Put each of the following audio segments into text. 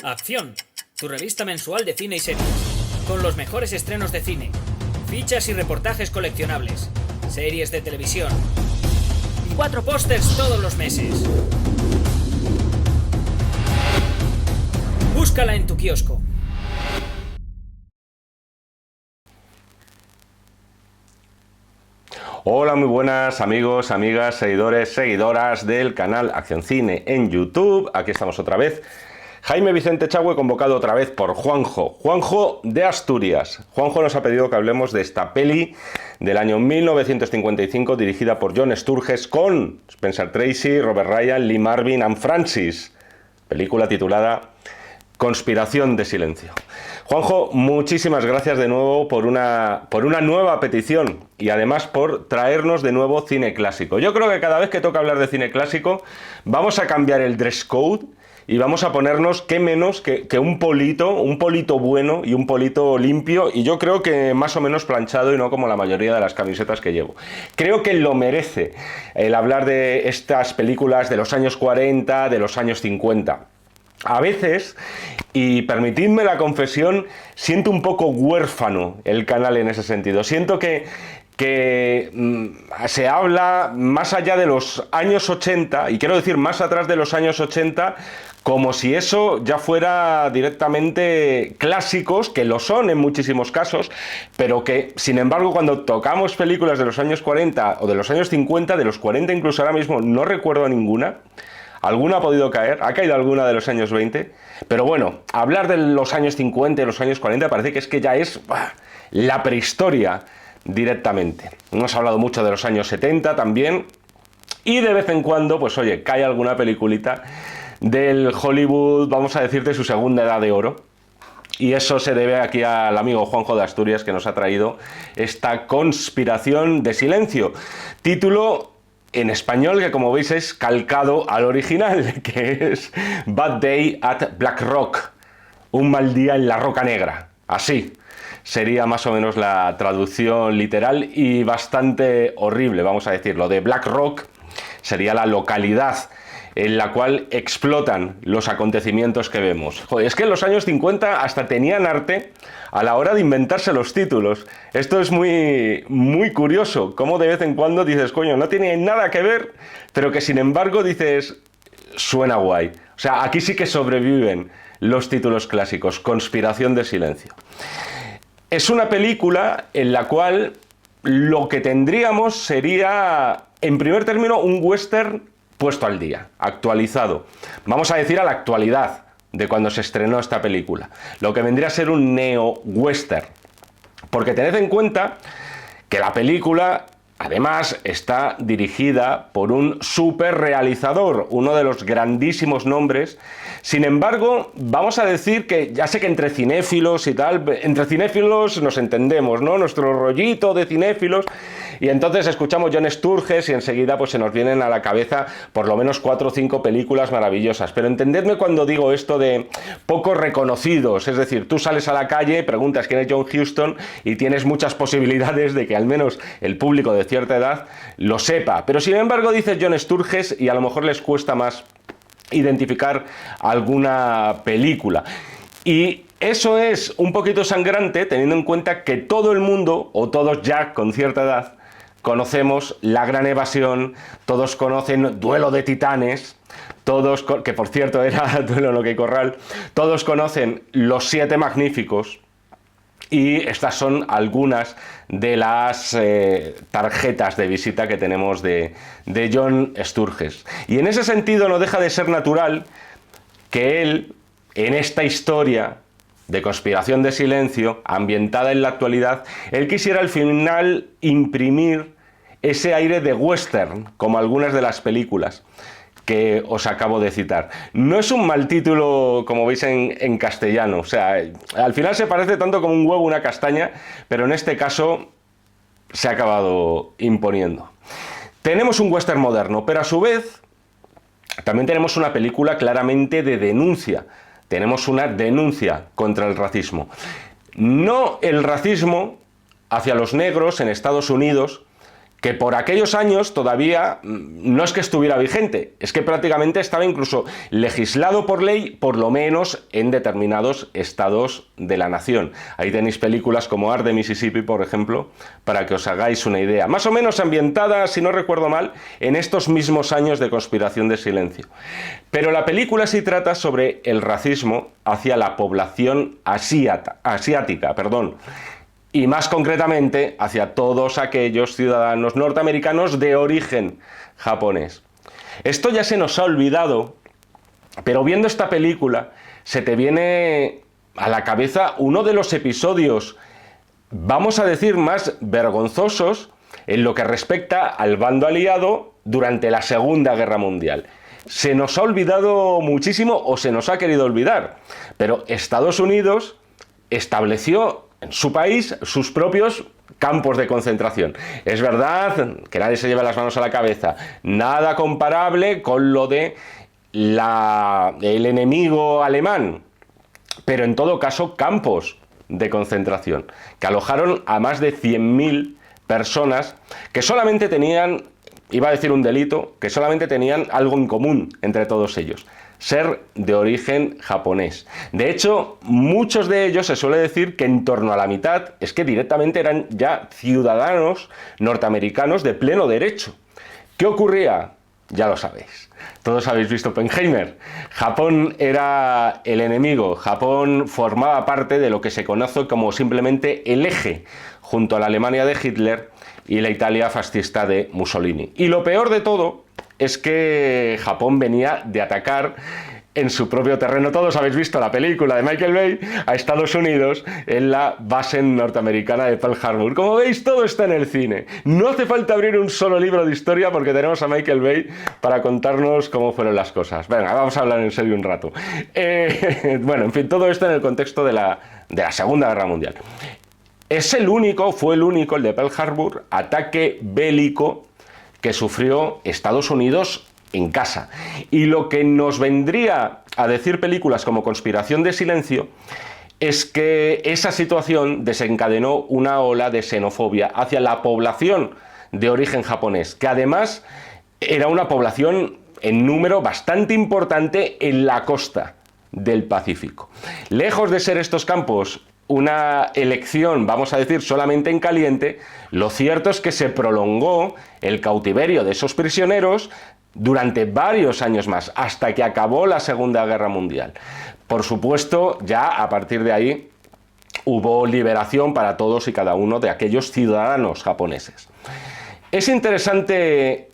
Acción, tu revista mensual de cine y series, con los mejores estrenos de cine, fichas y reportajes coleccionables, series de televisión y 4 pósters todos los meses. Búscala en tu kiosco. Hola, muy buenas amigos, amigas, seguidores, seguidoras del canal Acción Cine en YouTube. Aquí estamos otra vez. Jaime Vicente Chagüe, convocado otra vez por Juanjo de Asturias. Juanjo nos ha pedido que hablemos de esta peli del año 1955 dirigida por John Sturges con Spencer Tracy, Robert Ryan, Lee Marvin and Francis. Película titulada Conspiración de Silencio. Juanjo, muchísimas gracias de nuevo por una nueva petición y además por traernos de nuevo cine clásico. Yo creo que cada vez que toca hablar de cine clásico vamos a cambiar el dress code y vamos a ponernos qué menos que un polito bueno y un polito limpio, y yo creo que más o menos planchado y no como la mayoría de las camisetas que llevo. Creo que lo merece el hablar de estas películas de los años 40, de los años 50. A veces, y permitidme la confesión, siento un poco huérfano el canal en ese sentido. Siento que se habla más allá de los años 80, y quiero decir más atrás de los años 80, como si eso ya fuera directamente clásicos, que lo son en muchísimos casos, pero que, sin embargo, cuando tocamos películas de los años 40 o de los años 50, de los 40 incluso ahora mismo, no recuerdo ninguna. ¿Alguna ha podido caer? ¿Ha caído alguna de los años 20? Pero bueno, hablar de los años 50 y los años 40 parece que es que ya es la prehistoria directamente. Hemos hablado mucho de los años 70 también, y de vez en cuando, pues oye, cae alguna peliculita del Hollywood, vamos a decir, de su segunda edad de oro. Y eso se debe aquí al amigo Juanjo de Asturias, que nos ha traído esta Conspiración de Silencio. Título en español que, como veis, es calcado al original, que es Bad Day at Black Rock, un mal día en la Roca Negra. Así sería más o menos la traducción literal y bastante horrible, vamos a decirlo. De Black Rock sería la localidad en la cual explotan los acontecimientos que vemos. Joder, es que en los años 50 hasta tenían arte a la hora de inventarse los títulos. Esto es muy curioso, como de vez en cuando dices, coño, no tiene nada que ver, pero que sin embargo dices, suena guay. O sea, aquí sí que sobreviven los títulos clásicos. Conspiración de Silencio. Es una película en la cual lo que tendríamos sería, en primer término, un western puesto al día, actualizado. Vamos a decir a la actualidad de cuando se estrenó esta película. Lo que vendría a ser un neo-western. Porque tened en cuenta que la película, además, está dirigida por un super realizador, uno de los grandísimos nombres. Sin embargo, vamos a decir que, ya sé que entre cinéfilos y tal, entre cinéfilos nos entendemos, ¿no? Nuestro rollito de cinéfilos, y entonces escuchamos John Sturges y enseguida pues se nos vienen a la cabeza por lo menos 4 o 5 películas maravillosas. Pero entendedme cuando digo esto de pocos reconocidos, es decir, tú sales a la calle, preguntas quién es John Huston y tienes muchas posibilidades de que al menos el público de cierta edad lo sepa. Pero sin embargo dices John Sturges y a lo mejor les cuesta más identificar alguna película. Y eso es un poquito sangrante teniendo en cuenta que todo el mundo, o todos ya con cierta edad, conocemos La Gran Evasión, todos conocen Duelo de Titanes, todos, que por cierto era Duelo en OK Corral, todos conocen Los Siete Magníficos, y estas son algunas de las tarjetas de visita que tenemos de John Sturges. Y en ese sentido no deja de ser natural que él, en esta historia de Conspiración de Silencio, ambientada en la actualidad, él quisiera al final imprimir ese aire de western, como algunas de las películas que os acabo de citar. No es un mal título, como veis, en castellano. O sea, al final se parece tanto como un huevo a una castaña, pero en este caso se ha acabado imponiendo. Tenemos un western moderno, pero a su vez también tenemos una película claramente de denuncia. Tenemos una denuncia contra el racismo. No el racismo hacia los negros en Estados Unidos, que por aquellos años todavía no es que estuviera vigente, es que prácticamente estaba incluso legislado por ley, por lo menos en determinados estados de la nación. Ahí tenéis películas como Art de Mississippi, por ejemplo, para que os hagáis una idea. Más o menos ambientada, si no recuerdo mal, en estos mismos años de conspiración de silencio. Pero la película sí trata sobre el racismo hacia la población asiática, y más concretamente hacia todos aquellos ciudadanos norteamericanos de origen japonés. Esto ya se nos ha olvidado, pero viendo esta película se te viene a la cabeza uno de los episodios, vamos a decir, más vergonzosos en lo que respecta al bando aliado durante la Segunda Guerra Mundial. Se nos ha olvidado muchísimo, o se nos ha querido olvidar, pero Estados Unidos estableció en su país sus propios campos de concentración. Es verdad que nadie se lleva las manos a la cabeza, nada comparable con lo de el enemigo alemán, pero en todo caso campos de concentración que alojaron a más de 100.000 personas que solamente tenían, iba a decir un delito, que solamente tenían algo en común entre todos ellos: ser de origen japonés. De hecho, muchos de ellos se suele decir que en torno a la mitad es que directamente eran ya ciudadanos norteamericanos de pleno derecho. ¿Qué ocurría? Ya lo sabéis. Todos habéis visto Oppenheimer. Japón era el enemigo. Japón formaba parte de lo que se conoce como simplemente el eje, junto a la Alemania de Hitler y la Italia fascista de Mussolini. Y lo peor de todo es que Japón venía de atacar en su propio terreno. Todos habéis visto la película de Michael Bay a Estados Unidos en la base norteamericana de Pearl Harbor. Como veis, todo está en el cine. No hace falta abrir un solo libro de historia porque tenemos a Michael Bay para contarnos cómo fueron las cosas. Venga, vamos a hablar en serio un rato. Bueno, en fin, todo esto en el contexto de la Segunda Guerra Mundial. Fue el único, el de Pearl Harbor, ataque bélico que sufrió Estados Unidos en casa. Y lo que nos vendría a decir películas como Conspiración de Silencio es que esa situación desencadenó una ola de xenofobia hacia la población de origen japonés, que además era una población en número bastante importante en la costa del Pacífico. Lejos de ser estos campos una elección, vamos a decir, solamente en caliente, lo cierto es que se prolongó el cautiverio de esos prisioneros durante varios años más, hasta que acabó la Segunda Guerra Mundial. Por supuesto, ya a partir de ahí hubo liberación para todos y cada uno de aquellos ciudadanos japoneses. Es interesante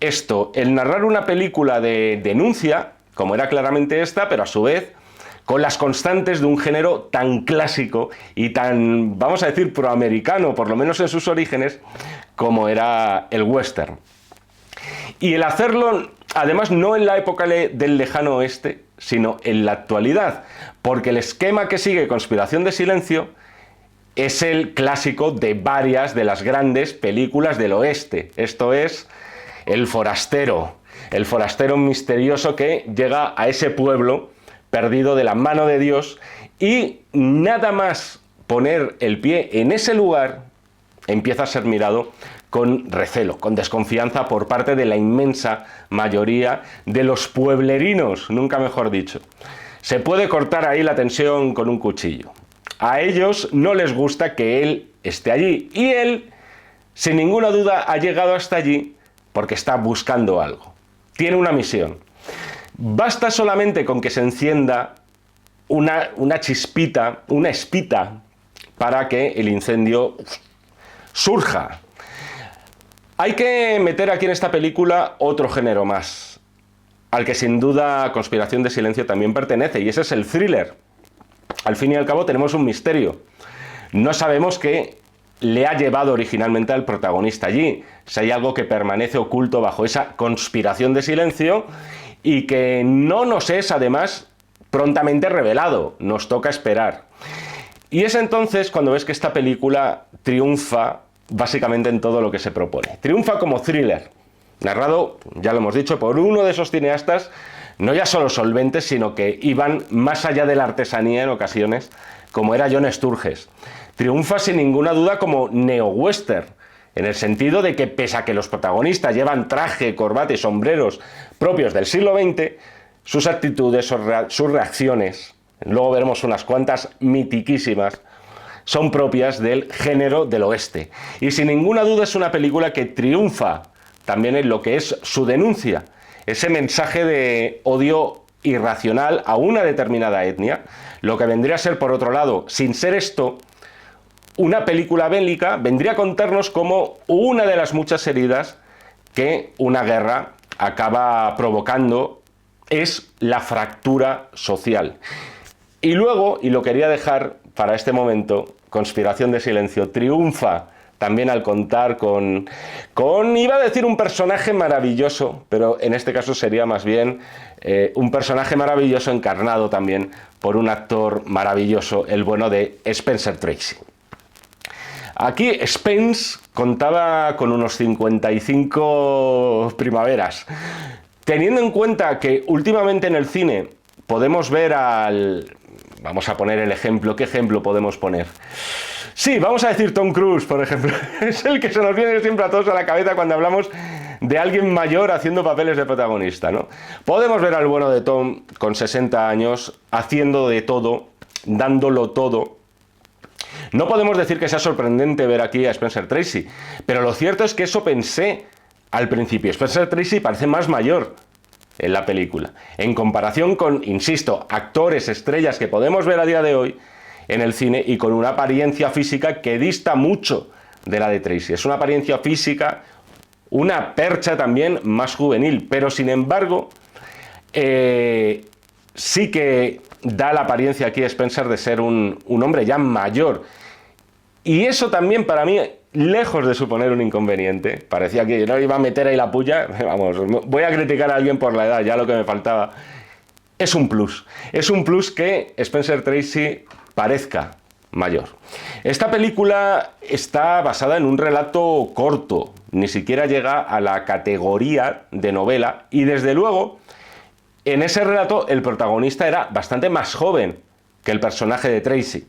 esto, el narrar una película de denuncia, como era claramente esta, pero a su vez con las constantes de un género tan clásico y tan, vamos a decir, proamericano, por lo menos en sus orígenes, como era el western. Y el hacerlo, además, no en la época del lejano oeste, sino en la actualidad, porque el esquema que sigue Conspiración de Silencio es el clásico de varias de las grandes películas del oeste. Esto es el forastero misterioso que llega a ese pueblo perdido de la mano de Dios, y nada más poner el pie en ese lugar empieza a ser mirado con recelo, con desconfianza por parte de la inmensa mayoría de los pueblerinos, nunca mejor dicho. Se puede cortar ahí la tensión con un cuchillo. A ellos no les gusta que él esté allí, y él, sin ninguna duda, ha llegado hasta allí porque está buscando algo. Tiene una misión. Basta solamente con que se encienda una chispita, una espita, para que el incendio surja. Hay que meter aquí en esta película otro género más, al que sin duda Conspiración de Silencio también pertenece, y ese es el thriller. Al fin y al cabo tenemos un misterio. No sabemos qué le ha llevado originalmente al protagonista allí, si hay algo que permanece oculto bajo esa conspiración de silencio y que no nos es, además, prontamente revelado. Nos toca esperar. Y es entonces cuando ves que esta película triunfa básicamente en todo lo que se propone. Triunfa como thriller, narrado, ya lo hemos dicho, por uno de esos cineastas no ya solo solventes, sino que iban más allá de la artesanía en ocasiones, como era John Sturges. Triunfa sin ninguna duda como neo-western. en el sentido de que pese a que los protagonistas llevan traje, corbata y sombreros propios del siglo XX, sus actitudes, sus reacciones, luego veremos unas cuantas mitiquísimas, son propias del género del oeste. Y sin ninguna duda es una película que triunfa también en lo que es su denuncia, ese mensaje de odio irracional a una determinada etnia, lo que vendría a ser, por otro lado, sin ser esto, una película bélica, vendría a contarnos como una de las muchas heridas que una guerra acaba provocando es la fractura social. Y luego, y lo quería dejar para este momento, Conspiración de Silencio triunfa también al contar con, iba a decir un personaje maravilloso, pero en este caso sería más bien un personaje maravilloso encarnado también por un actor maravilloso, el bueno de Spencer Tracy. Aquí Spence contaba con unos 55 primaveras. Teniendo en cuenta que últimamente en el cine podemos ver al... Vamos a poner el ejemplo. ¿Qué ejemplo podemos poner? Sí, vamos a decir Tom Cruise, por ejemplo. Es el que se nos viene siempre a todos a la cabeza cuando hablamos de alguien mayor haciendo papeles de protagonista, ¿no? Podemos ver al bueno de Tom con 60 años haciendo de todo, dándolo todo. No podemos decir que sea sorprendente ver aquí a Spencer Tracy, pero lo cierto es que eso pensé al principio. Spencer Tracy parece más mayor en la película, en comparación con, insisto, actores, estrellas que podemos ver a día de hoy en el cine y con una apariencia física que dista mucho de la de Tracy. Es una apariencia física, una percha también más juvenil, pero sin embargo sí que da la apariencia aquí a Spencer de ser un hombre ya mayor. Y eso también para mí, lejos de suponer un inconveniente, parecía que no iba a meter ahí la puya, vamos, voy a criticar a alguien por la edad, ya lo que me faltaba. Es un plus que Spencer Tracy parezca mayor. Esta película está basada en un relato corto, ni siquiera llega a la categoría de novela, y desde luego, en ese relato el protagonista era bastante más joven que el personaje de Tracy.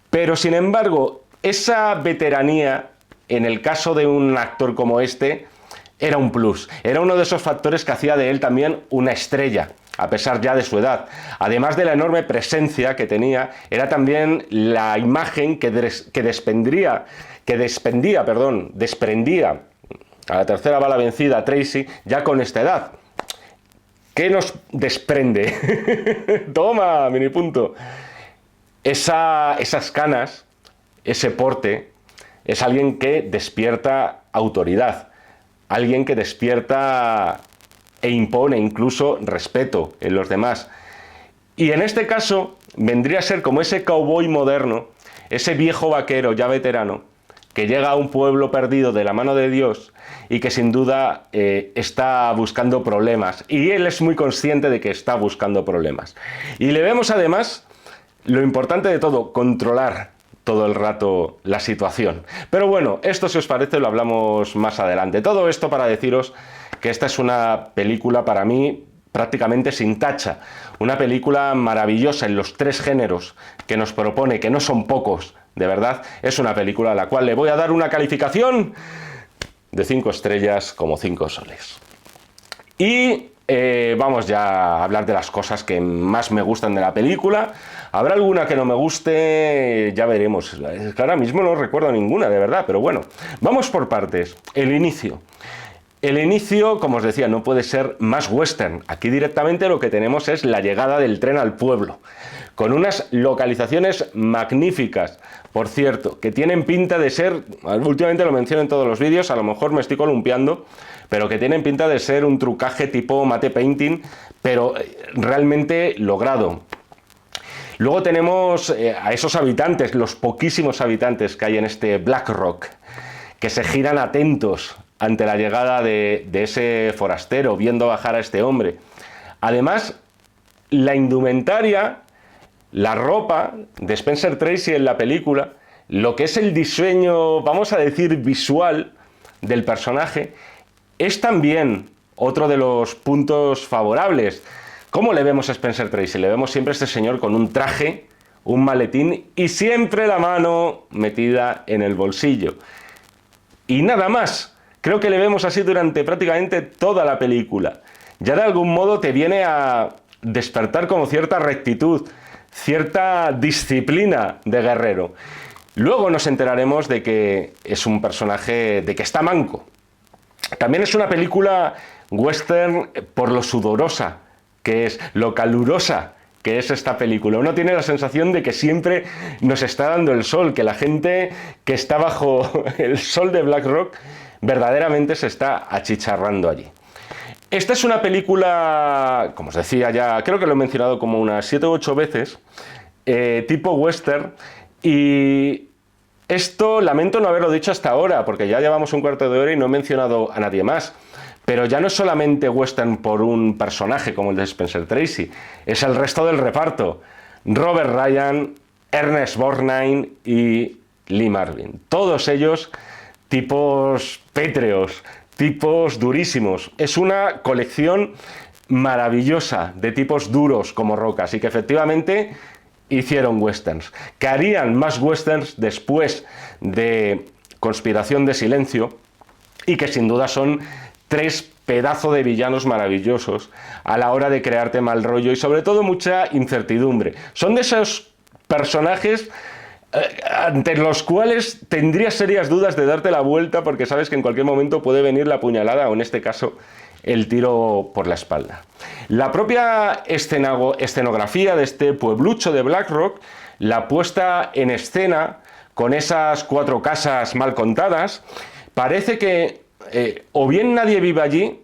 Pero sin embargo, esa veteranía, en el caso de un actor como este, era un plus. Era uno de esos factores que hacía de él también una estrella, a pesar ya de su edad. Además de la enorme presencia que tenía, era también la imagen que desprendía, a la tercera bala vencida Tracy, ya con esta edad. ¿Qué nos desprende? Toma, mini punto. Esas canas, ese porte, es alguien que despierta autoridad, alguien que despierta e impone incluso respeto en los demás. Y en este caso vendría a ser como ese cowboy moderno, ese viejo vaquero ya veterano, que llega a un pueblo perdido de la mano de Dios y que sin duda está buscando problemas. Y él es muy consciente de que está buscando problemas. Y le vemos además, lo importante de todo, controlar todo el rato la situación. Pero bueno, esto, si os parece, lo hablamos más adelante. Todo esto para deciros que esta es una película para mí prácticamente sin tacha. Una película maravillosa en los 3 géneros que nos propone, que no son pocos, de verdad. Es una película a la cual le voy a dar una calificación de 5 estrellas como 5 soles. Y vamos ya a hablar de las cosas que más me gustan de la película. Habrá alguna que no me guste, ya veremos. Es que ahora mismo no recuerdo ninguna, de verdad, pero bueno. Vamos por partes. El inicio. El inicio, como os decía, no puede ser más western. Aquí directamente lo que tenemos es la llegada del tren al pueblo, con unas localizaciones magníficas, por cierto, que tienen pinta de ser, últimamente lo menciono en todos los vídeos, a lo mejor me estoy columpiando, pero que tienen pinta de ser un trucaje tipo matte painting, pero realmente logrado. Luego tenemos a esos habitantes, los poquísimos habitantes que hay en este Black Rock, que se giran atentos ante la llegada de ese forastero, viendo bajar a este hombre. Además, la indumentaria, la ropa de Spencer Tracy en la película, lo que es el diseño, vamos a decir, visual del personaje, es también otro de los puntos favorables. ¿Cómo le vemos a Spencer Tracy? Le vemos siempre a este señor con un traje, un maletín y siempre la mano metida en el bolsillo. y nada más. Creo que le vemos así durante prácticamente toda la película. Ya de algún modo te viene a despertar como cierta rectitud, cierta disciplina de guerrero. Luego nos enteraremos de que es un personaje, de que está manco. También es una película western por lo sudorosa que es, lo calurosa que es esta película. Uno tiene la sensación de que siempre nos está dando el sol, que la gente que está bajo el sol de Black Rock verdaderamente se está achicharrando allí. Esta es una película, como os decía ya, creo que lo he mencionado como unas 7 u 8 veces, tipo western, y esto lamento no haberlo dicho hasta ahora, porque ya llevamos un cuarto de hora y no he mencionado a nadie más. Pero ya no es solamente western por un personaje como el de Spencer Tracy, es el resto del reparto. Robert Ryan, Ernest Borgnine y Lee Marvin. Todos ellos tipos pétreos, tipos durísimos. Es una colección maravillosa de tipos duros como rocas y que efectivamente hicieron westerns. Que harían más westerns después de Conspiración de Silencio y que sin duda son 3 pedazos de villanos maravillosos a la hora de crearte mal rollo y sobre todo mucha incertidumbre. Son de esos personajes ante los cuales tendrías serias dudas de darte la vuelta porque sabes que en cualquier momento puede venir la puñalada o en este caso el tiro por la espalda. La propia escenografía de este pueblucho de Black Rock, la puesta en escena con esas 4 casas mal contadas, parece que o bien nadie vive allí,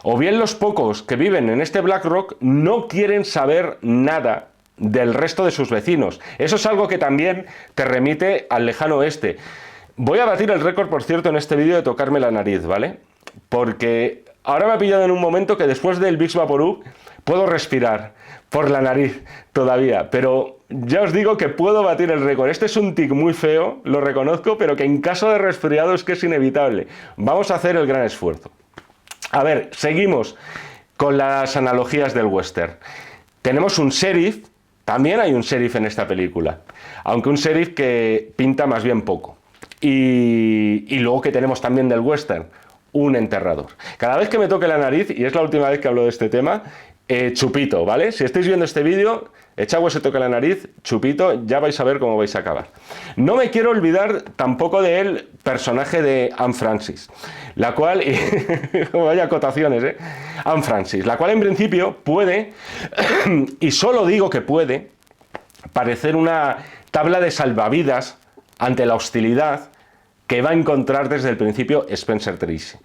o bien los pocos que viven en este Black Rock no quieren saber nada del resto de sus vecinos. Eso es algo que también te remite al lejano oeste. Voy a batir el récord, por cierto, en este vídeo de tocarme la nariz, ¿vale? Porque ahora me ha pillado en un momento que después del Vicks Vaporub puedo respirar por la nariz todavía, pero ya os digo que puedo batir el récord. Este es un tic muy feo, lo reconozco, pero que en caso de resfriado es que es inevitable. Vamos a hacer el gran esfuerzo. A ver, seguimos con las analogías del western. Tenemos un sheriff, también hay un sheriff en esta película, aunque un sheriff que pinta más bien poco. Y luego que tenemos también del western, un enterrador. Cada vez que me toque la nariz, y es la última vez que hablo de este tema, chupito, ¿vale? Si estáis viendo este vídeo, echad se toca la nariz, chupito, ya vais a ver cómo vais a acabar. No me quiero olvidar tampoco del personaje de Anne Francis, la cual, vaya acotaciones, Anne Francis, la cual en principio puede, y solo digo que puede, parecer una tabla de salvavidas ante la hostilidad que va a encontrar desde el principio Spencer Tracy.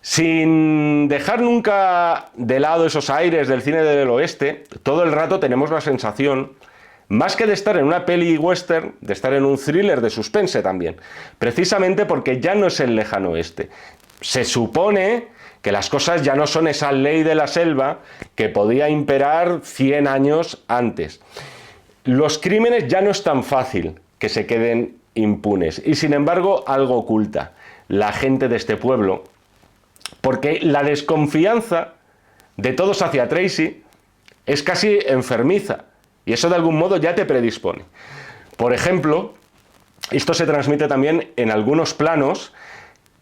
Sin dejar nunca de lado esos aires del cine del oeste, todo el rato tenemos la sensación, más que de estar en una peli western, de estar en un thriller de suspense también, precisamente porque ya no es el lejano oeste. Se supone que las cosas ya no son esa ley de la selva que podía imperar 100 años antes. Los crímenes ya no es tan fácil que se queden impunes y sin embargo algo oculta la gente de este pueblo, porque la desconfianza de todos hacia Tracy es casi enfermiza y eso de algún modo ya te predispone. Por ejemplo, esto se transmite también en algunos planos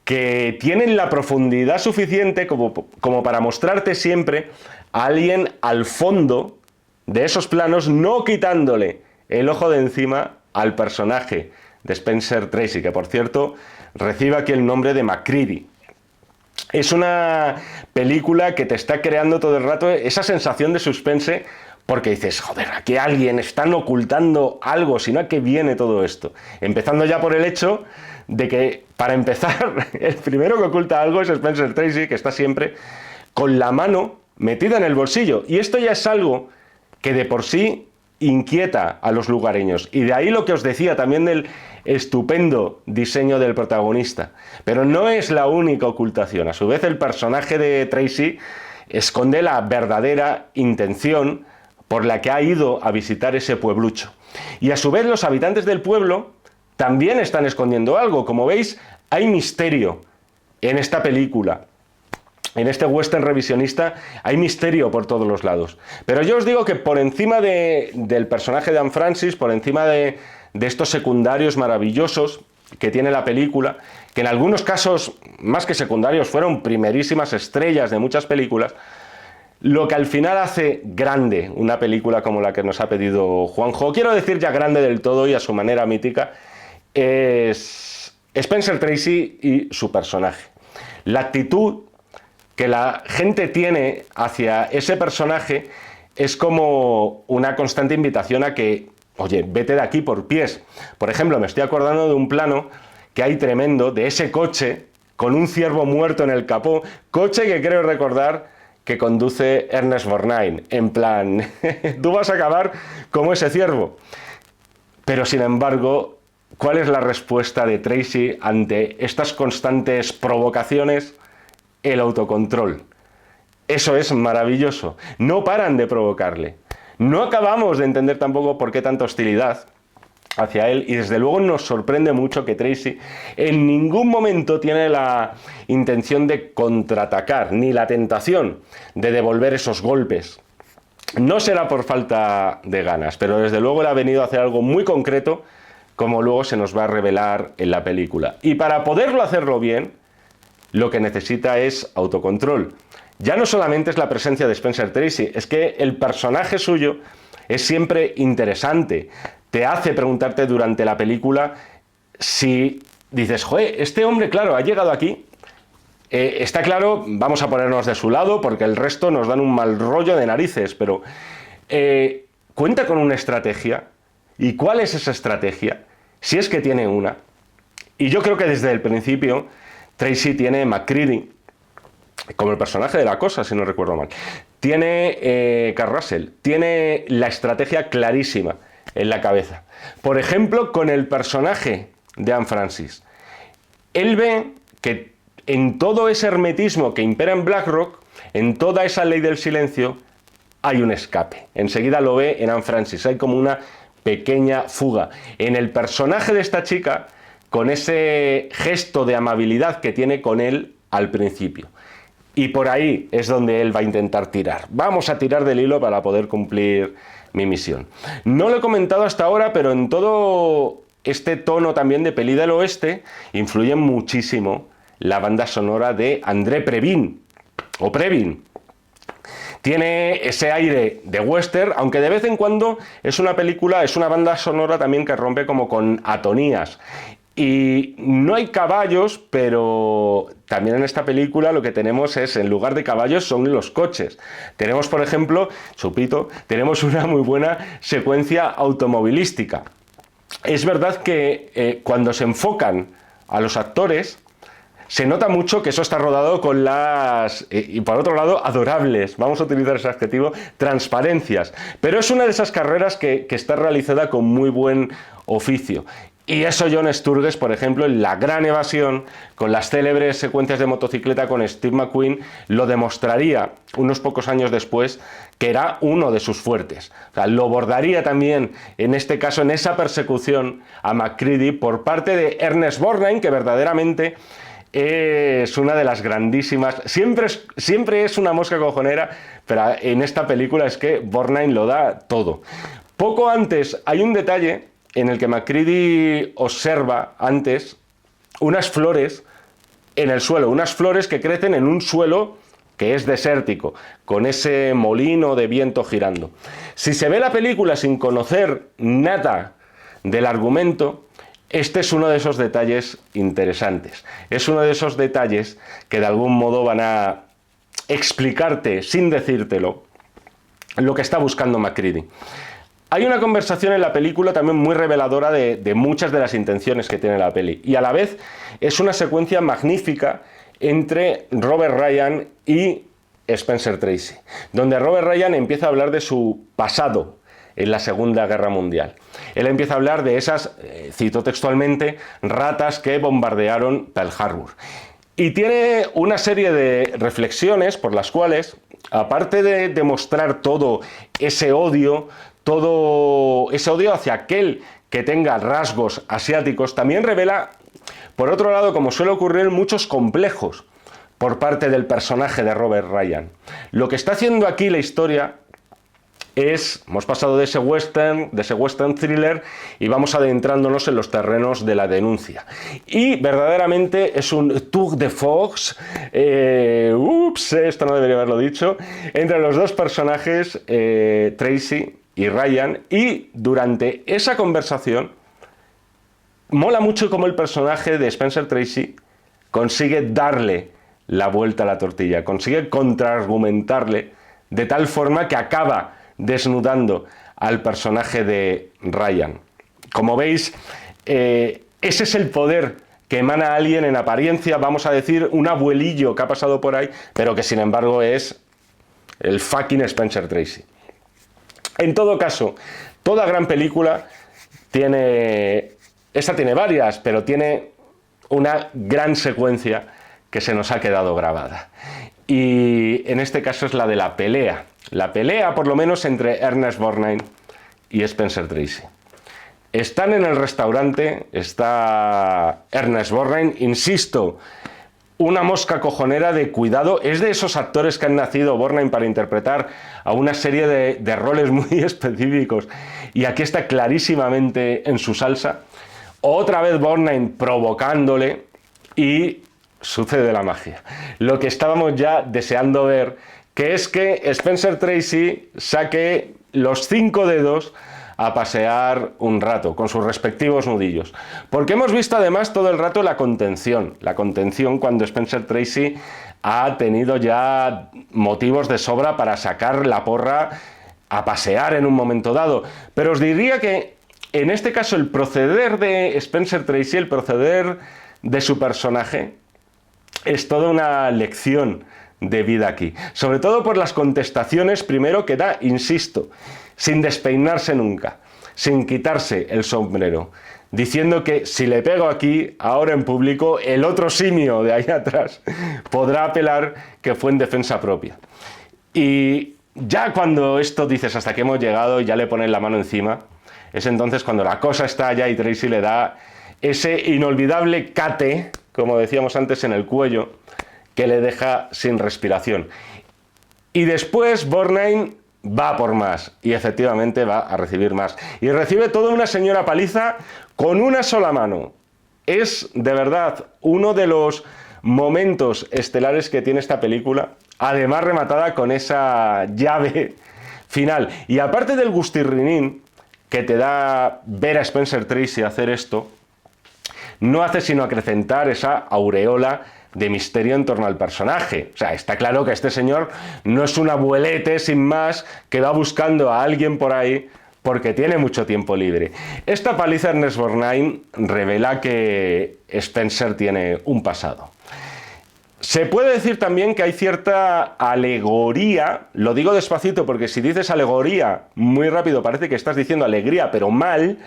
que tienen la profundidad suficiente como para mostrarte siempre a alguien al fondo de esos planos, no quitándole el ojo de encima al personaje de Spencer Tracy, que por cierto recibe aquí el nombre de MacReady. Es una película que te está creando todo el rato esa sensación de suspense porque dices, joder, aquí alguien están ocultando algo, sino a qué viene todo esto. Empezando ya por el hecho de que, para empezar, el primero que oculta algo es Spencer Tracy, que está siempre con la mano metida en el bolsillo. Y esto ya es algo que de por sí inquieta a los lugareños. Y de ahí lo que os decía también del estupendo diseño del protagonista. Pero no es la única ocultación. A su vez, el personaje de Tracy esconde la verdadera intención por la que ha ido a visitar ese pueblucho. Y a su vez, los habitantes del pueblo también están escondiendo algo. Como veis, hay misterio en esta película. En este western revisionista hay misterio por todos los lados. Pero yo os digo que por encima del personaje de Anne Francis, por encima de estos secundarios maravillosos, que tiene la película, que en algunos casos, más que secundarios, fueron primerísimas estrellas de muchas películas, lo que al final hace grande una película como la que nos ha pedido Juanjo, quiero decir ya grande del todo y a su manera mítica, es Spencer Tracy y su personaje. La actitud que la gente tiene hacia ese personaje es como una constante invitación a que, oye, vete de aquí por pies. Por ejemplo, me estoy acordando de un plano que hay tremendo de ese coche con un ciervo muerto en el capó, coche que creo recordar que conduce Ernest Borgnine, en plan, tú vas a acabar como ese ciervo. Pero sin embargo, ¿cuál es la respuesta de Tracy ante estas constantes provocaciones? El autocontrol. Eso es maravilloso. No paran de provocarle. No acabamos de entender tampoco por qué tanta hostilidad hacia él, y desde luego nos sorprende mucho que Tracy en ningún momento tiene la intención de contraatacar, ni la tentación de devolver esos golpes. No será por falta de ganas, pero desde luego él ha venido a hacer algo muy concreto, como luego se nos va a revelar en la película. Y para poderlo hacerlo bien, lo que necesita es autocontrol. Ya no solamente es la presencia de Spencer Tracy, es que el personaje suyo es siempre interesante. Te hace preguntarte durante la película si dices, joder, este hombre, claro, ha llegado aquí, está claro, vamos a ponernos de su lado porque el resto nos dan un mal rollo de narices, pero cuenta con una estrategia. ¿Y cuál es esa estrategia? Si es que tiene una. Y yo creo que desde el principio Tracy tiene MacReady como el personaje de la cosa, si no recuerdo mal. Tiene Kurt Russell, tiene la estrategia clarísima en la cabeza. Por ejemplo, con el personaje de Anne Francis. Él ve que en todo ese hermetismo que impera en BlackRock, en toda esa ley del silencio, hay un escape. Enseguida lo ve en Anne Francis, hay como una pequeña fuga. En el personaje de esta chica, con ese gesto de amabilidad que tiene con él al principio. Y por ahí es donde él va a intentar tirar. Vamos a tirar del hilo para poder cumplir mi misión. No lo he comentado hasta ahora, pero en todo este tono también de peli del oeste influye muchísimo la banda sonora de André Previn, o Previn. Tiene ese aire de western, aunque de vez en cuando es una película, es una banda sonora también que rompe como con atonías. Y no hay caballos, pero también en esta película lo que tenemos es, en lugar de caballos, son los coches. Tenemos, por ejemplo, chupito, tenemos una muy buena secuencia automovilística. Es verdad que cuando se enfocan a los actores, se nota mucho que eso está rodado con las, y por otro lado, adorables, vamos a utilizar ese adjetivo, transparencias. Pero es una de esas carreras que está realizada con muy buen oficio. Y eso John Sturges, por ejemplo, en La Gran Evasión, con las célebres secuencias de motocicleta con Steve McQueen, lo demostraría unos pocos años después que era uno de sus fuertes. O sea, lo bordaría también, en este caso, en esa persecución a MacReady por parte de Ernest Borgnine, que verdaderamente es una de las grandísimas, siempre es una mosca cojonera, pero en esta película es que Borgnine lo da todo. Poco antes hay un detalle en el que MacReady observa antes unas flores en el suelo, unas flores que crecen en un suelo que es desértico, con ese molino de viento girando. Si se ve la película sin conocer nada del argumento, este es uno de esos detalles interesantes. Es uno de esos detalles que de algún modo van a explicarte, sin decírtelo, lo que está buscando MacReady. Hay una conversación en la película también muy reveladora de muchas de las intenciones que tiene la peli. Y a la vez es una secuencia magnífica entre Robert Ryan y Spencer Tracy, donde Robert Ryan empieza a hablar de su pasado en la Segunda Guerra Mundial. Él empieza a hablar de esas, cito textualmente, ratas que bombardearon Pearl Harbor. Y tiene una serie de reflexiones por las cuales, aparte de demostrar todo ese odio hacia aquel que tenga rasgos asiáticos, también revela, por otro lado, como suele ocurrir, muchos complejos por parte del personaje de Robert Ryan. Lo que está haciendo aquí la historia hemos pasado de ese western thriller y vamos adentrándonos en los terrenos de la denuncia. Y verdaderamente es un tour de force, esto no debería haberlo dicho, entre los dos personajes, Tracy y Ryan, y durante esa conversación mola mucho cómo el personaje de Spencer Tracy consigue darle la vuelta a la tortilla, consigue contraargumentarle de tal forma que acaba desnudando al personaje de Ryan. Como veis, ese es el poder que emana alguien en apariencia, vamos a decir, un abuelillo que ha pasado por ahí, pero que sin embargo es el fucking Spencer Tracy. En todo caso, toda gran película tiene... Esta tiene varias, pero tiene una gran secuencia que se nos ha quedado grabada. Y en este caso es la de la pelea. La pelea, por lo menos, entre Ernest Borgnine y Spencer Tracy. Están en el restaurante, está Ernest Borgnine, insisto, una mosca cojonera de cuidado. Es de esos actores que han nacido, Borgnine, para interpretar a una serie de roles muy específicos. Y aquí está clarísimamente en su salsa. Otra vez Borgnine provocándole y sucede la magia. Lo que estábamos ya deseando ver, que es que Spencer Tracy saque los 5 dedos a pasear un rato con sus respectivos nudillos. Porque hemos visto además todo el rato la contención cuando Spencer Tracy ha tenido ya motivos de sobra para sacar la porra a pasear en un momento dado. Pero os diría que en este caso el proceder de Spencer Tracy, el proceder de su personaje, es toda una lección de vida aquí. Sobre todo por las contestaciones, primero, que da, insisto, sin despeinarse nunca, sin quitarse el sombrero, diciendo que si le pego aquí, ahora en público, el otro simio de ahí atrás podrá apelar que fue en defensa propia. Y ya cuando esto dices hasta que hemos llegado y ya le ponen la mano encima, es entonces cuando la cosa está allá y Tracy le da ese inolvidable cate, como decíamos antes, en el cuello, que le deja sin respiración. Y después Borgnine va por más, y efectivamente va a recibir más. Y recibe toda una señora paliza con una sola mano. Es, de verdad, uno de los momentos estelares que tiene esta película, además rematada con esa llave final. Y aparte del gustirrinín que te da ver a Spencer Tracy hacer esto, no hace sino acrecentar esa aureola de misterio en torno al personaje. O sea, está claro que este señor no es un abuelete sin más que va buscando a alguien por ahí porque tiene mucho tiempo libre. Esta paliza Ernest Borgnine revela que Spencer tiene un pasado. Se puede decir también que hay cierta alegoría, lo digo despacito porque si dices alegoría muy rápido parece que estás diciendo alegría, pero mal.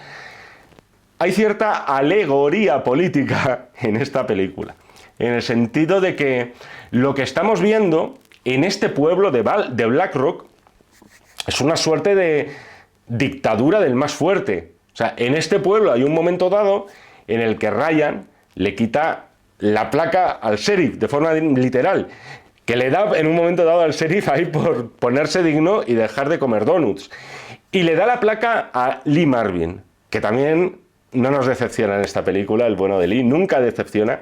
Hay cierta alegoría política en esta película, en el sentido de que lo que estamos viendo en este pueblo de Black Rock es una suerte de dictadura del más fuerte. O sea, en este pueblo hay un momento dado en el que Ryan le quita la placa al sheriff, de forma literal, que le da en un momento dado al sheriff ahí por ponerse digno y dejar de comer donuts. Y le da la placa a Lee Marvin, que también no nos decepciona en esta película, el bueno de Lee, nunca decepciona,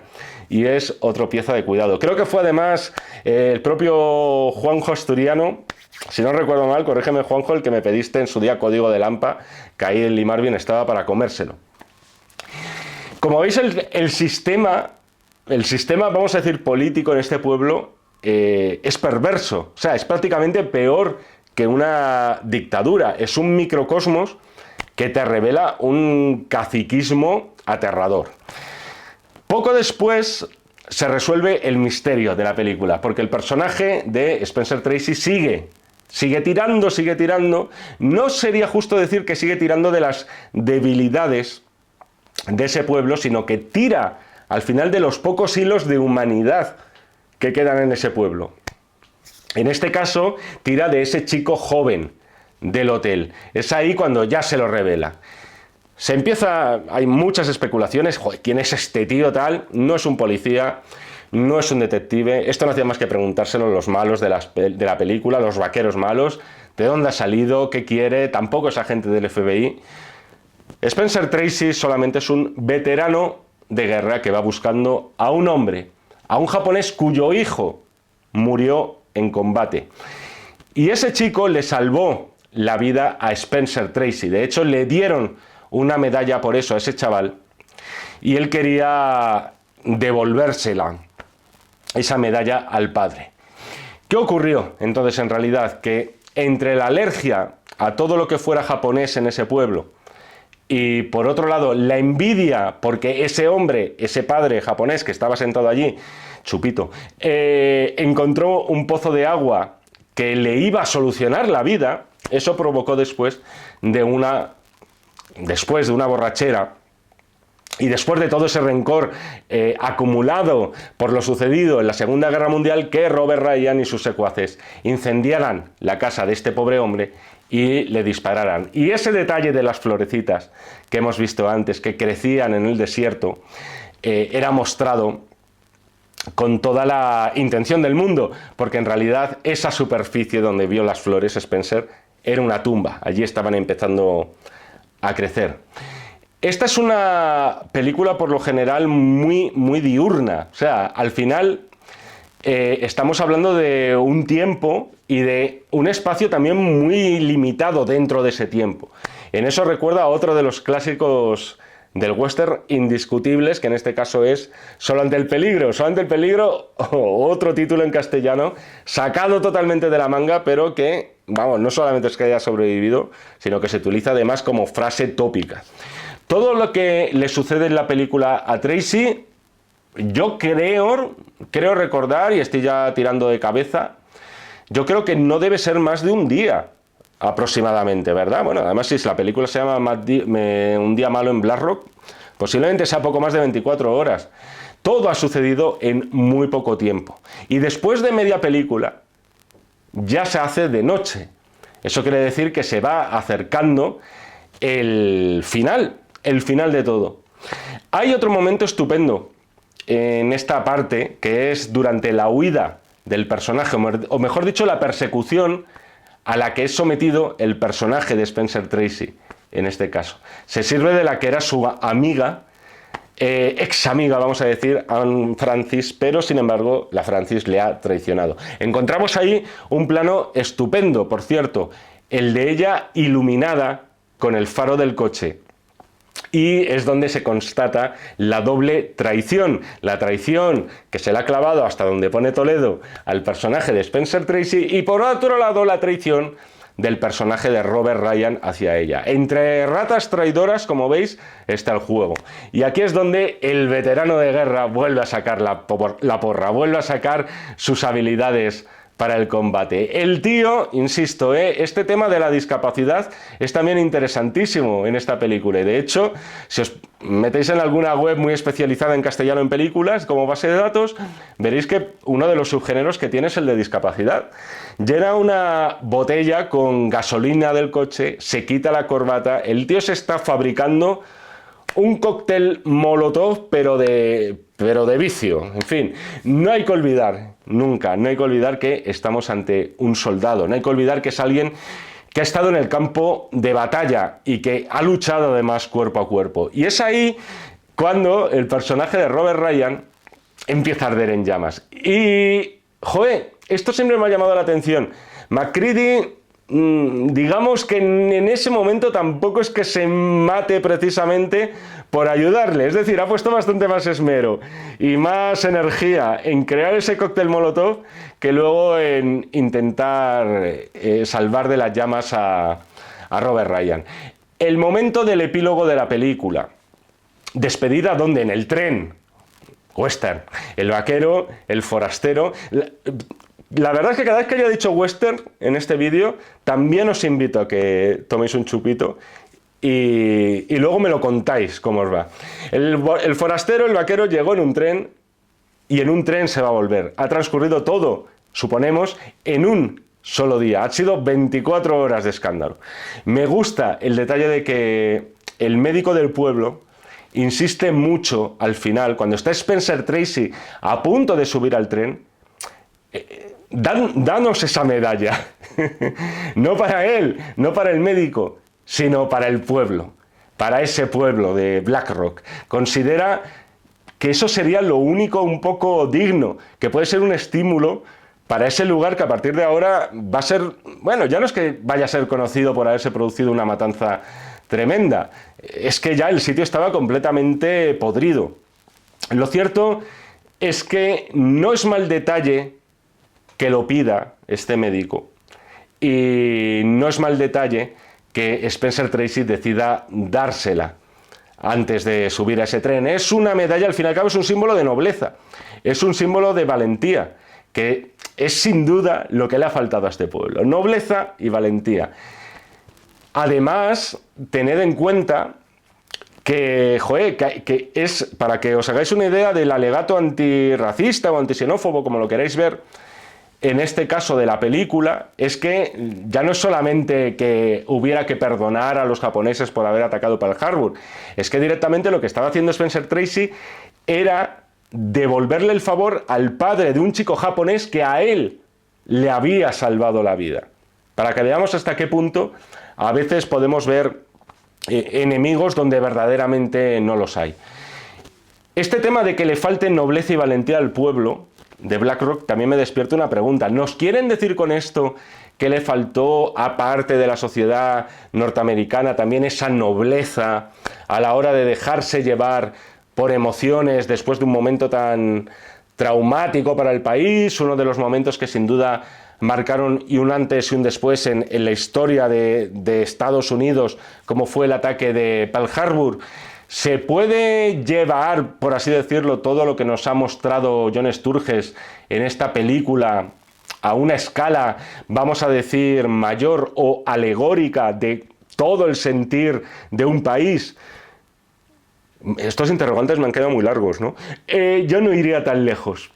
y es otra pieza de cuidado. Creo que fue además el propio Juanjo Asturiano, si no recuerdo mal, corrígeme Juanjo, el que me pediste en su día código de Lampa, que ahí el Lee Marvin estaba para comérselo. Como veis, el sistema, vamos a decir, político en este pueblo es perverso, o sea, es prácticamente peor que una dictadura, es un microcosmos que te revela un caciquismo aterrador. Poco después se resuelve el misterio de la película, porque el personaje de Spencer Tracy sigue tirando. No sería justo decir que sigue tirando de las debilidades de ese pueblo, sino que tira al final de los pocos hilos de humanidad que quedan en ese pueblo. En este caso, tira de ese chico joven del hotel. Es ahí cuando ya se lo revela. Hay muchas especulaciones. Joder, ¿quién es este tío tal? No es un policía, no es un detective. Esto no hacía más que preguntárselo los malos de la película, los vaqueros malos de dónde ha salido, qué quiere, tampoco es agente del FBI. Spencer Tracy solamente es un veterano de guerra que va buscando a un hombre, a un japonés cuyo hijo murió en combate. Y ese chico le salvó la vida a Spencer Tracy. De hecho, le dieron una medalla por eso a ese chaval y él quería devolvérsela, esa medalla, al padre. ¿Qué ocurrió entonces en realidad? Que entre la alergia a todo lo que fuera japonés en ese pueblo y por otro lado la envidia porque ese hombre, ese padre japonés que estaba sentado allí, Chupito, encontró un pozo de agua que le iba a solucionar la vida, eso provocó después de una borrachera y después de todo ese rencor acumulado por lo sucedido en la Segunda Guerra Mundial, que Robert Ryan y sus secuaces incendiaran la casa de este pobre hombre y le dispararan. Y ese detalle de las florecitas que hemos visto antes, que crecían en el desierto, era mostrado con toda la intención del mundo, porque en realidad esa superficie donde vio las flores Spencer era una tumba. Allí estaban empezando a crecer. Esta es una película por lo general muy diurna, o sea, al final estamos hablando de un tiempo y de un espacio también muy limitado dentro de ese tiempo. En eso recuerda a otro de los clásicos del western indiscutibles, que en este caso es Solo ante el peligro. Solo ante el peligro, otro título en castellano, sacado totalmente de la manga, pero que, vamos, no solamente es que haya sobrevivido, sino que se utiliza además como frase tópica. Todo lo que le sucede en la película a Tracy, yo creo recordar, y estoy ya tirando de cabeza, yo creo que no debe ser más de un día aproximadamente, ¿verdad? Bueno, además si la película se llama Un día malo en Black Rock, posiblemente sea poco más de 24 horas. Todo ha sucedido en muy poco tiempo. Y después de media película, ya se hace de noche. Eso quiere decir que se va acercando el final de todo. Hay otro momento estupendo en esta parte, que es durante la huida del personaje, o mejor dicho, la persecución a la que es sometido el personaje de Spencer Tracy, en este caso. Se sirve de la que era su amiga, ex amiga, vamos a decir, Anne Francis, pero sin embargo la Francis le ha traicionado. Encontramos ahí un plano estupendo, por cierto, el de ella iluminada con el faro del coche. Y es donde se constata la doble traición, la traición que se le ha clavado hasta donde pone Toledo al personaje de Spencer Tracy y por otro lado la traición del personaje de Robert Ryan hacia ella. Entre ratas traidoras, como veis, está el juego. Y aquí es donde el veterano de guerra vuelve a sacar la porra, vuelve a sacar sus habilidades para el combate. El tío, insisto, este tema de la discapacidad es también interesantísimo en esta película. Y de hecho, si os metéis en alguna web muy especializada en castellano en películas, como base de datos, veréis que uno de los subgéneros que tiene es el de discapacidad. Llena una botella con gasolina del coche, se quita la corbata, el tío se está fabricando un cóctel molotov, pero de vicio. En fin, no hay que olvidar, nunca, no hay que olvidar que estamos ante un soldado, no hay que olvidar que es alguien que ha estado en el campo de batalla y que ha luchado además cuerpo a cuerpo. Y es ahí cuando el personaje de Robert Ryan empieza a arder en llamas. Y, joder, esto siempre me ha llamado la atención. MacReady, digamos que en ese momento tampoco es que se mate precisamente por ayudarle, es decir, ha puesto bastante más esmero y más energía en crear ese cóctel molotov que luego en intentar salvar de las llamas a Robert Ryan. El momento del epílogo de la película, despedida ¿dónde? En el tren, western, el vaquero, el forastero. La verdad es que cada vez que haya dicho western en este vídeo, también os invito a que toméis un chupito y luego me lo contáis cómo os va. El forastero, el vaquero, llegó en un tren y en un tren se va a volver. Ha transcurrido todo, suponemos, en un solo día. Ha sido 24 horas de escándalo. Me gusta el detalle de que el médico del pueblo insiste mucho al final, cuando está Spencer Tracy a punto de subir al tren, danos esa medalla. No para él, no para el médico, sino para el pueblo, para ese pueblo de BlackRock. Considera que eso sería lo único un poco digno, que puede ser un estímulo para ese lugar que a partir de ahora va a ser, bueno, ya no es que vaya a ser conocido por haberse producido una matanza tremenda, es que ya el sitio estaba completamente podrido. Lo cierto es que no es mal detalle que lo pida este médico, y no es mal detalle que Spencer Tracy decida dársela antes de subir a ese tren. Es una medalla, al fin y al cabo es un símbolo de nobleza, es un símbolo de valentía, que es sin duda lo que le ha faltado a este pueblo, nobleza y valentía. Además, tened en cuenta que, que es, para que os hagáis una idea del alegato antirracista o antisenófobo, como lo queráis ver, en este caso de la película, es que ya no es solamente que hubiera que perdonar a los japoneses por haber atacado Pearl Harbor, es que directamente lo que estaba haciendo Spencer Tracy era devolverle el favor al padre de un chico japonés que a él le había salvado la vida. Para que veamos hasta qué punto a veces podemos ver enemigos donde verdaderamente no los hay. Este tema de que le falte nobleza y valentía al pueblo de BlackRock también me despierta una pregunta. ¿Nos quieren decir con esto que le faltó a parte de la sociedad norteamericana también esa nobleza a la hora de dejarse llevar por emociones después de un momento tan traumático para el país, uno de los momentos que sin duda marcaron y un antes y un después en la historia de Estados Unidos, como fue el ataque de Pearl Harbor? ¿Se puede llevar, por así decirlo, todo lo que nos ha mostrado John Sturges en esta película a una escala, vamos a decir, mayor o alegórica de todo el sentir de un país? Estos interrogantes me han quedado muy largos, ¿no? Yo no iría tan lejos,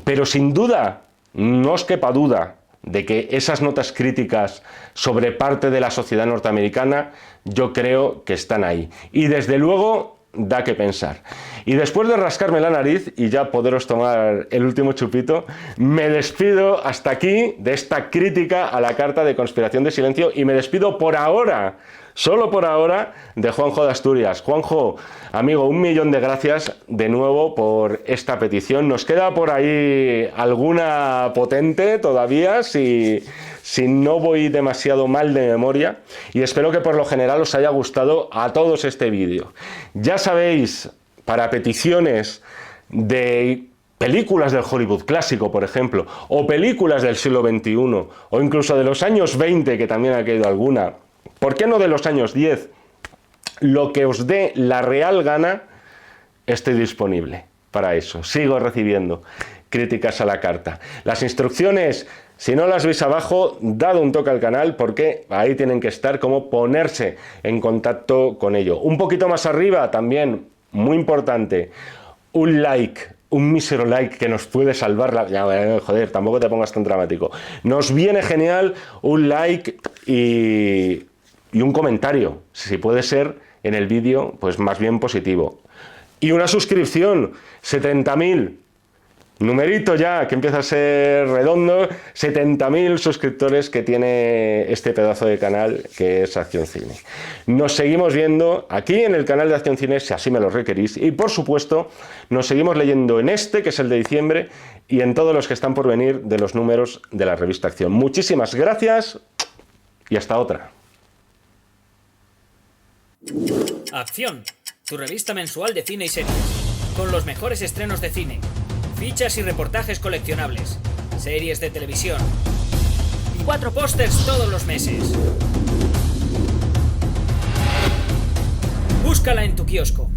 pero sin duda, no os quepa duda de que esas notas críticas sobre parte de la sociedad norteamericana yo creo que están ahí. Y desde luego da que pensar. Y después de rascarme la nariz y ya poderos tomar el último chupito, me despido hasta aquí de esta crítica a la carta de conspiración de silencio y me despido por ahora, solo por ahora, de Juanjo de Asturias. Juanjo, amigo, 1.000.000 de gracias de nuevo por esta petición. Nos queda por ahí alguna potente todavía, si no voy demasiado mal de memoria, y espero que por lo general os haya gustado a todos este vídeo. Ya sabéis, para peticiones de películas del Hollywood clásico, por ejemplo, o películas del siglo XXI, o incluso de los años 20, que también ha caído alguna, ¿por qué no de los años 10? Lo que os dé la real gana, estoy disponible para eso. Sigo recibiendo críticas a la carta. Las instrucciones, si no las veis abajo, dad un toque al canal porque ahí tienen que estar, como ponerse en contacto con ello. Un poquito más arriba también, muy importante, un like, un mísero like que nos puede salvar la... Ya, joder, tampoco te pongas tan dramático. Nos viene genial un like y un comentario, si puede ser en el vídeo, pues más bien positivo. Y una suscripción, 70.000. Numerito ya, que empieza a ser redondo, 70.000 suscriptores que tiene este pedazo de canal que es Acción Cine. Nos seguimos viendo aquí en el canal de Acción Cine, si así me lo requerís, y por supuesto nos seguimos leyendo en este, que es el de diciembre, y en todos los que están por venir de los números de la revista Acción. Muchísimas gracias y hasta otra. Acción, tu revista mensual de cine y series, con los mejores estrenos de cine, fichas y reportajes coleccionables, series de televisión y 4 pósters todos los meses. Búscala en tu kiosco.